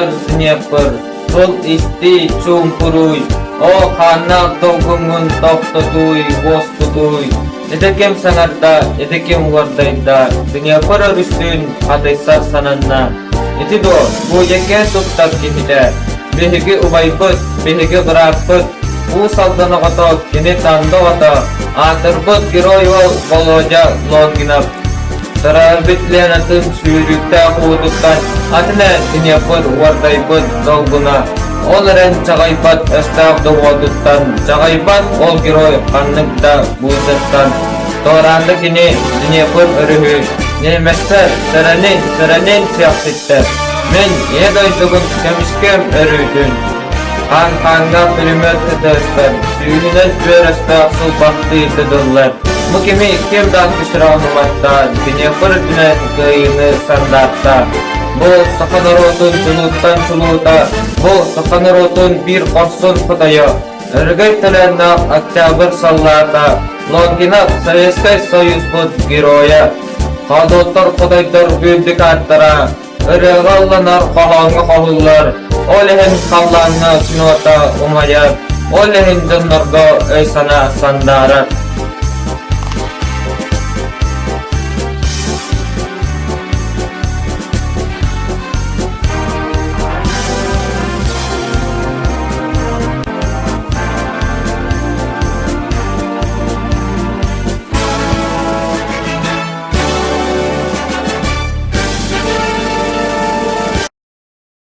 Dnepr, Sol isti çumpuruy, o hanna togungun toktoduy, vostuduy. Edekem sanarda, edekem vardayda, Dnepr üstün hadaysar sananna. Etido, bu yeke tuttak kitide, behege ubaybıt, behege bırakbıt, bu saldana gata, kine tanda gata, atırbıt giroy ol, boloja loginap. Tarabitlen atın sürükte huduktan, atına Dnepr vardaybıt dolguna. Olaren çagaybat estağda voduttan, çagaybat ol giroy kanlıkta buzattan. Toranda kini Dnepr örühü, nemester, serenin siyasetler. Men yedoydugun kemiskem örüdün. Kanga pülümöt tedesler, süyünün böreste asıl baktıydıdırlar. Bu kimi kim dağıtmışıra onumatta, Dnepr düne gıyını sandatta. Bu Sakhanarotun çuluta, bu Sakhanarotun bir korsun fıdaya. Örgüt telenna Oktyabr sallata, Longinak Sovetskay Soyuz bud giroya. Kadotlar fıdaydır büyüdük attara, Örügallanar kahanga kahullar. Olehin kallanna sinota umayar, Olehin canlarga öysana sandara.